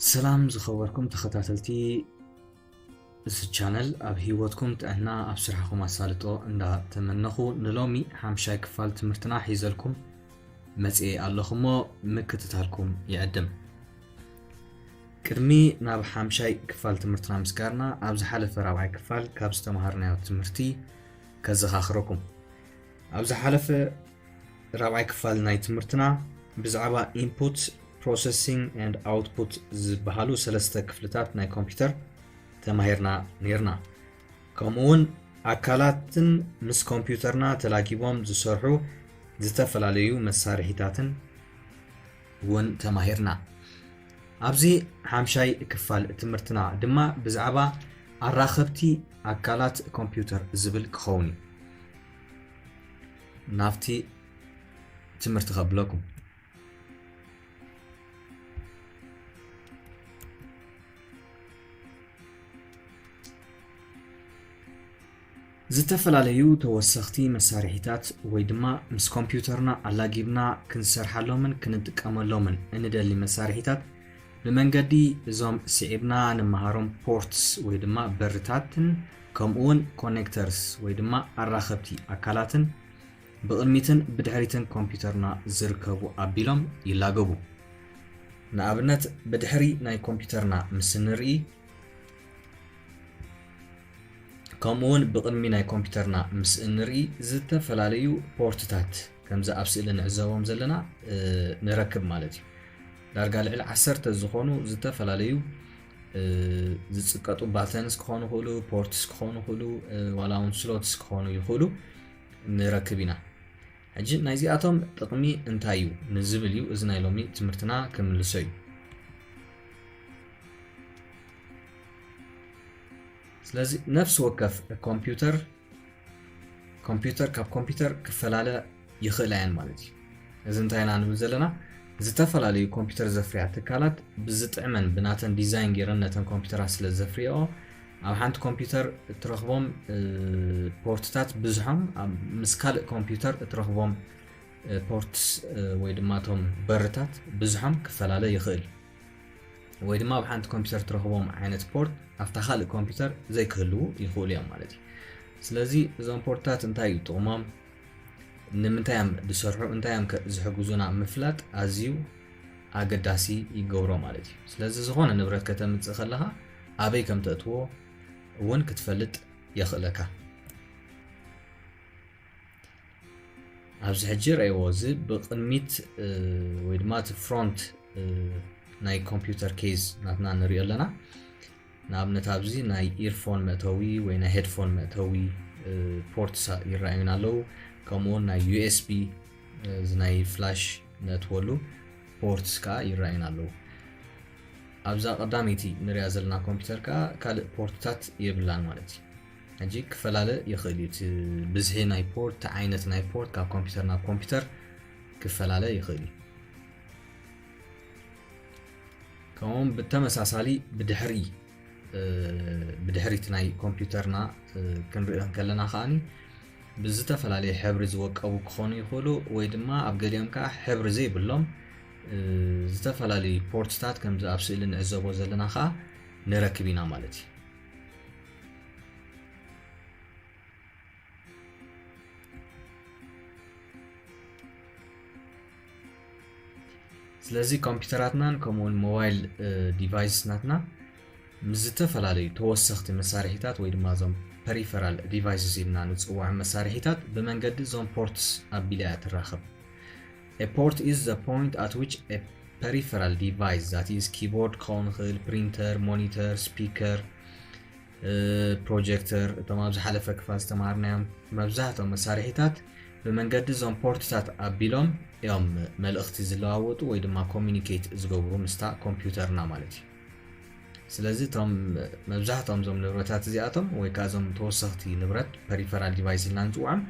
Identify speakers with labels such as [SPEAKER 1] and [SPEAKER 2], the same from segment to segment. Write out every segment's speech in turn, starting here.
[SPEAKER 1] سلام زخبركم تخطاتلتي الشانل اب هيوتكم تأنا ابسرحكم اسالتو اندا تمنخو نلومي حمشاي كفال تمرتنا حيزلكم مصئي ኣለኹሞ مكتتالكم يقدم ቅድሚ ናብ ሓምሻይ ክፋል ትምህርትና ምስጋርና ኣብ ዝሓለፈ ራብዓይ ክፋል ካብ ዝተማሃርናዮ ትምህርቲ ከዘኻኽረኩም ኣብ ዝሓለፈ ራብዓይ ክፋል ናይ ትምህርትና ብዛዕባ ኢንፑት ፕሮሰሲንግ ኤንድ ኣውትፑት ዝበሃሉ ሰለስተ ክፍልታት ናይ ኮምፒውተር ተማሂርና ነርና ከምኡውን ኣካላትን ምስ ኮምፒውተርና ተላጊቦም ዝሰርሑ ዝተፈላለዩ መሳርሒታትን ውን ተማሂርና ኣብዚ ሓምሻይ ክፋል ትምህርትና ድማ ብዛዕባ ኣራኸብቲ ኣካላት ኮምፒውተር ዝብል ክኸውን ናፍቲ ትምህርቲ ከብለኩም ዝተፈላለዩ ተወሰኽቲ መሳርሒታት ወይ ድማ ምስ ኮምፒውተርና ኣላጊብና ክንሰርሓሎምን ክንጥቀመሎምን እንደሊ መሳርሒታት ብመንገዲ እዞም ስዒብና ንመሃሮም ፖርትስ ወይ ድማ በርታትን ከምኡውን ኮኔክተርስ ወይ ድማ ኣራኸብቲ ኣካላትን ብቕድሚትን ብድሕሪትን ኮምፒውተርና ዝርከቡ ኣቢሎም ይላገቡ ንኣብነት ብድሕሪ ናይ ኮምፒውተርና ምስ ንርኢ ከምኡውን ብቕድሚ ናይ ኮምፒውተርና ምስ ንርኢ ዝተፈላለዩ ፖርትታት ከምዚ ኣብ ስእሊ ንዕዘቦም ዘለና ንረክብ ማለት እዩ ዳርጋ ልዕሊ 10 ዝኾኑ ዝተፈላለዩ ዝጽቀጡ ባተንስ ክኾኑ ይኽእሉ ፖርትስ ክኾኑ ይኽእሉ ዋላ እውን ስሎትስ ክኾኑ ይኽእሉ ንረክብ ኢና ሕጂ ናይዚኣቶም ጥቕሚ እንታይ እዩ ንዝብል እዩ እዚ ናይ ሎሚ ትምህርትና ክምልሶ እዩ ስለዚ ነፍሲ ወከፍ ኮምፒውተር ካብ ኮምፒውተር ክፈላለ ይኽእል እየን ማለት እዩ እዚ እንታይ ኢና ንብል ዘለና ዝተፈላለዩ ኮምፒውተር ዘፍርያ ትካላት ብዝጥዕመን ብናተን ዲዛይን ገይረን ነተን ኮምፒውተራት ስለ ዘፍርዮ ኣብ ሓንቲ ኮምፒውተር እትረኽቦም ፖርትታት ብዙሖም ምስ ካልእ ኮምፒውተር እትረኽቦም ፖርትስ ወይ ድማ ቶም በርታት ብዙሖም ክፈላለ ይኽእል ወይ ድማ ኣብ ሓንቲ ኮምፒውተር እትረኽቦም ዓይነት ፖርት ኣብታ ካልእ ኮምፒውተር ዘይክህልው ይኽእሉ እዮም ማለት እዩ ስለዚ እዞም ፖርትታት እንታይ እዩ ጥቕሞም ንምንታይም ዝሰርሑ እንታይም ዝሕግዙና ምፍላጥ ኣዝዩ ኣገዳሲ ይገብሮ ማለት እዩ ስለዚ ዝኾነ ንብረት ከተምፅእ ከለኻ ኣበይ ከም ተእትዎ እውን ክትፈልጥ የኽእለካ ኣብዚ ሕጂ ረእይዎ እዚ ብቕድሚት ወይ ድማ እቲ ፍሮንት ናይ ኮምፒውተር ኬዝ ናትና ንሪኦ ኣለና ንኣብነት ኣብዚ ናይ ኢርፎን መእተዊ ወይ ናይ ሄድፎን መእተዊ ፖርትስ ይረኣዩና ኣለዉ ከምኡውን ናይ USB ናይ ፍላሽ ነትወሉ ፖርትስ ከዓ ይረኣዩና ኣለዉ ኣብዛ ቀዳሚቲ ንሪኣ ዘለና ኮምፒውተር ከዓ ካልእ ፖርትታት የብላን ማለት እዩ ሕጂ ክፈላለ ይኽእል እዩ ብዝሒ ናይ ፖርት ዓይነት ናይ ፖርት ካብ ኮምፒውተር ናብ ኮምፒውተር ክፈላለ ይኽእል እዩ ከምኡውን ብተመሳሳሊ ብድሕሪት ናይ ኮምፒውተርና ክንሪኦ ከለና ከዓኒ ብዝተፈላለየ ሕብሪ ዝወቀቡ ክኾኑ ይኽእሉ ወይ ድማ ኣብ ገሊኦም ከዓ ሕብሪ ዘይብሎም ዝተፈላለዩ ፖርትታት ከምዚ ኣብ ስእሊ ንዕዘቦ ዘለና ከዓ ንረክብ ኢና ማለት እዩ ስለዚ ኮምፒውተራትናን ከምኡውን ሞባይል ዲቫይስናትና ምዝተፈላለዩ ተወሰኽቲ መሳርሒታት ወይ ድማ ዞም peripheral devices ኢልና ንጽውዕ መሳርሒታት ብመንገዲ ዞም ፖርትስ ኣቢልያ ትራኸብ A port is the point at which a peripheral device that is keyboard ክኸውን ይኽእል printer monitor speaker projector እቶም ኣብ ዝሓለፈ ክፋል ዝተማሃርናዮም መብዛሕትኦም መሳርሒታት ብመንገዲ ዞም ፖርትታት ኣቢሎም እዮም መልእኽቲ ዝለዋወጡ ወይ ድማ ኮሚኒኬት ዝገብሩ ምስታ ኮምፒውተርና ማለት እዩ ስለዚ ቶም መብዛሕትኦም ዞም ንብረታት እዚኣቶም ወይ ከዓ ዞም ተወሰኽቲ ንብረት ፐሪፈራል ዲቫይስ ኢልና ንፅውዖም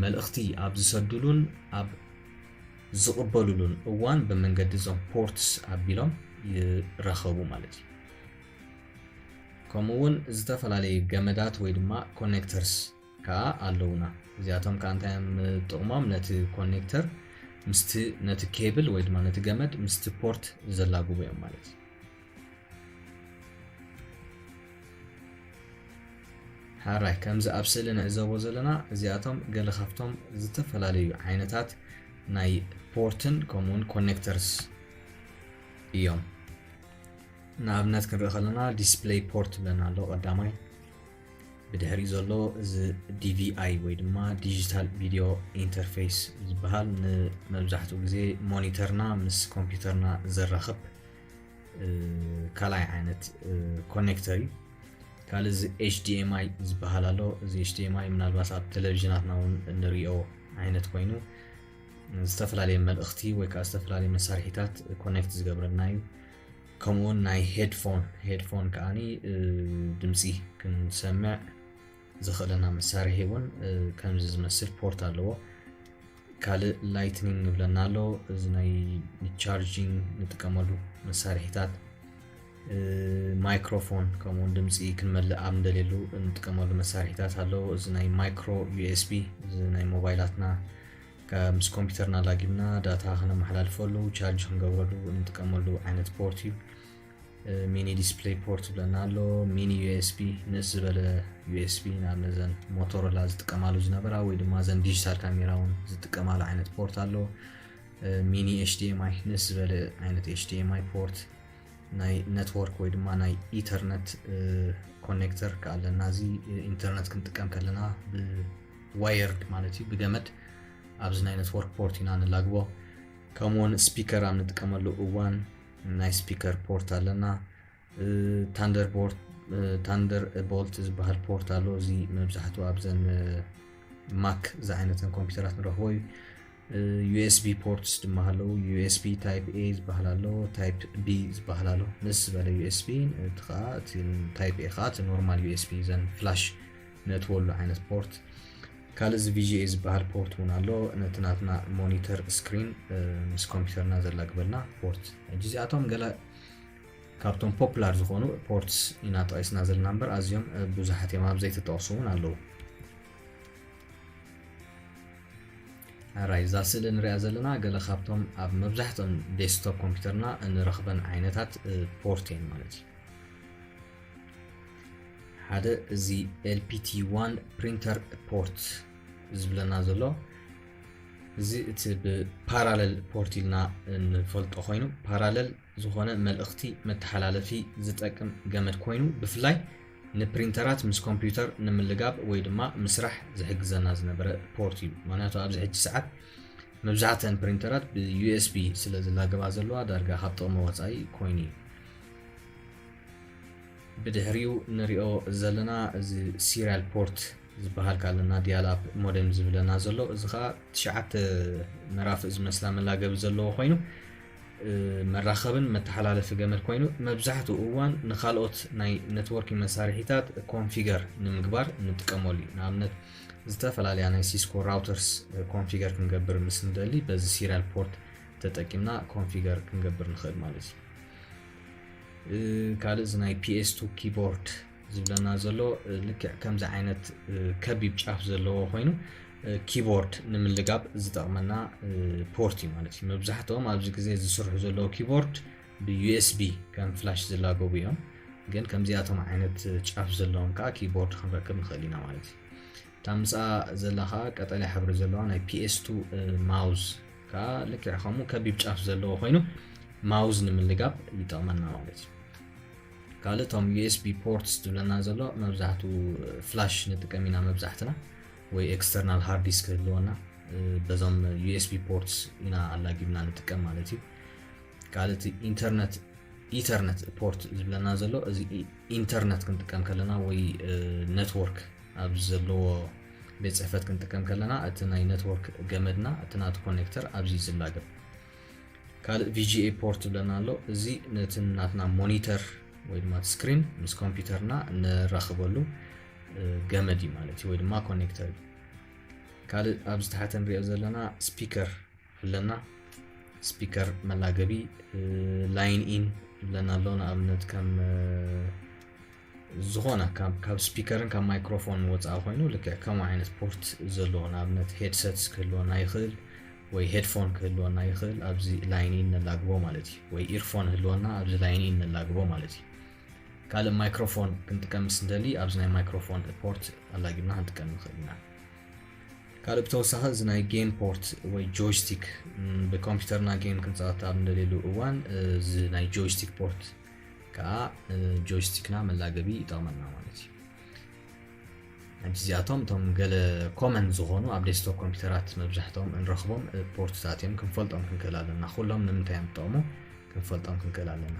[SPEAKER 1] መልእኽቲ ኣብ ዝሰድሉን ኣብ ዝቕበሉሉን እዋን ብመንገዲ ዞም ፖርትስ ኣቢሎም ይረኸቡ ማለት እዩ ከምኡውን ዝተፈላለዩ ገመዳት ወይ ድማ ኮኔክተርስ ከዓ ኣለውና እዚኣቶም ከዓ እንታይም ጥቕሞም ነቲ ኮኔክተር ምስቲ ነቲ ኬብል ወይ ድማ ነቲ ገመድ ምስቲ ፖርት ዘላግቡ እዮም ማለት እዩ حراي كمز أبسلنا إذا وزلنا زياتهم قال خفتهم زتفلالي عينتات ناي بورتن كومون كونكترز يوم نابنات كنرخلنا ديسبلاي بورت لنا لو قدامي بدهري زلو ز DVI ويدما ديجيتال فيديو انترفيس زبهال مبزحتو غزي مونيترنا مس كمبيوترنا زرخب كالاي عينت كونكتري كالز HDMI زبهالالو زي HDMI منالباس اب تلفزيوناتنا نريو عينت كوينو استفلالي ملأختي ويكا استفلالي مسارحيتات كونكت زقبرنايو كمون ناي هيدفون كاني دمسي كنسمع زخلنا مسارحي ون كمز زمسل بورت الو كال لايتنينج بلنالو زناي تشارجينج نتكملو مسارحيتات مايكروفون كمون دمسي كنملأ عمدليلو نتكملو مسارحيتات الو زناي مايكرو USB زناي موبايلاتنا كمس كمبيوترنا لاجبنا داتا خنا محلال فولو تشارج خنقبرلو نتكملو عينت بورتيو ميني ديسبلاي بورت بلنالو ميني USB نزبل USB نعمل موتورولا زتكمالو زنبرا ويدما زن ديجيتال كاميراون زتكمالو عينت بورت الو ميني HDMI نزبل عينت HDMI بورت ناي نتورك ويدما ناي ايثرنت كونكتر كالنا زي انترنت كنتكم كلنا بوايرد مالتي بجمد أبزنا نتورك بورتينا نلاقبو كمون سبيكر عم نتكملو اوان ناي سبيكر بورت لنا تاندر بولت زبهال بورت الو زي مبزحتو أبزن ماك زعينة كمبيوترات نروحوي USB بورتس دمهالو USB تايب A زبهالالو تايب B زبهالالو نسبة USB تخاط تايب A خاط نورمال USB زن فلاش نتولو عينة بورت كالز VGA زبهال بورت ونالو نتناتنا مونيتر سكرين مس كمبيوترنا زلا قبلنا بورت جزئاتهم قال كابتون بوبولار زخونو بورتس يناتو ايس نازل نمبر أزيوم ብዙሓት እዮም ኣብ ዘይተጠቕሱውን ኣለዉ راي زاسل نريا زلنا قال خابتهم اب مبزحتهم ديسكتوب كمبيوترنا نرخبن عينتات بورتين مالتي هذا زي LPT1 printer port زبلنا زلو زي تب parallel port لنا نفلت خوينو parallel زخونه ملأختي متحلالفي زتقم جمد كوينو بفلاي نبرينترات مس كمبيوتر نملقاب ويدما مسرح زحجزنا زنبره بورتي معناته ابز حج ساعات مبزعتن برينترات USB سلازل لاقبا زلوا دارغا حطو موصاي كويني بدهريو نريو زلنا زي سيريال بورت زبهال كالنا ديالاب مودم زبلنا زلو زخا تشعت مراف از مسلام لاقب زلو خوينو مراخبن متحلالف جمل كوينو مبزحتو اوان نخالوت ناي نتوركي مسارحيتات كونفيجر نمقبر نتكمولي نعمنت زتفلالي ناي سيسكو راوترز كونفيجر كنقبر مسندلي بز سيريال بورت تتقيمنا كونفيجر كنقبر نخد مالتي كالز ناي PS2 كيبورد زبلنا زلو لك كمز عينت كبيب شاف زلو خوينو كيبورد نملقاب زتقمنا بورتي مالتي مبزحتهم ابز غزي زسرح زلو كيبورد USB كان فلاش زلاغو بيهم ግን ከምዚያቶም ዓይነት ጫፍ ዘለዎም ካ ኪቦርድ ክንረክብ ንኽእሊና ማለት እዩ ታምሳ ዘለኻ ቀጠልያ ሕብሪ ዘለዋ ናይ PS2 ማውዝ ካ ልክዕ ከምኡ ከቢብ ጫፍ ዘለዎ ኮይኑ ማውዝ ንምልጋብ ይጠቕመና ማለት እዩ ካልእቶም USB ports ዝብለና ዘሎ መብዛሕቱ ፍላሽ ንጥቀም ኢና መብዛሕትና ወይ ኤክስተርናል ሃርድ ዲስክ ህልወና በዞም USB ports ኢና ኣላጊብና ንጥቀም ማለት እዩ ካልእቲ ኢንተርኔት ፖርት ዝብለና ዘሎ እዚ ኢንተርኔት ክንጥቀም ከለና ወይ ኔትወርክ ኣብ ዘለዎ ቤት ጽሕፈት ክንጥቀም ከለና እቲ ናይ ኔትወርክ ገመድና እቲ ናቱ ኮኔክተር ኣብዚ ዝላገብ ካልእ VGA ፖርት ዝብለና ኣሎ እዚ ነቲ ናትና ሞኒተር ወይ ድማ ስክሪን ምስ ኮምፒውተርና ንራኽበሉ ገመድ ማለት እዩ ወይ ድማ ኮኔክተር ካልእ ኣብዚ ታሕቲ ንሪኦ ዘለና ስፒከር ኣለና ስፒከር መላገቢ ላይን ኢን لنا لون أمنت كم زغنا كم سبيكرن كم مايكروفون واتس أخوينو لك كم عين سبورت زلون أمنت هيدسيتس كلون نايخل وي هيدفون كلون نايخل أبزي لاينين نلاقبو مالتي وي إيرفون كلونا أبزي لاينين نلاقبو مالتي ካልእ ማይክሮፎን ክንጥቀም ስንደሊ ኣብዚ ናይ ማይክሮፎን ፖርት ኣላጊብና ክንጥቀም ንኽእል ኢና ካልእ ብተወሳኺ እዚ ናይ ጌም ፖርት ወይ ጆይስቲክ ብኮምፒውተርና ጌም ክንፃወት ኣብ እንደሌሉ እዋን እዚ ናይ ጆይስቲክ ፖርት ከዓ ጆይስቲክና መላገቢ ይጠቕመና ማለት እዩ እዚኣቶም እቶም ገለ ኮመን ዝኾኑ ኣብ ዴስክቶፕ ኮምፒውተራት መብዛሕትኦም እንረኽቦም ፖርትታት እዮም ክንፈልጦም ክንክእል ኣለና ኩሎም ንምንታይ እዮም ዝጠቕሙ ክንፈልጦም ክንክእል ኣለና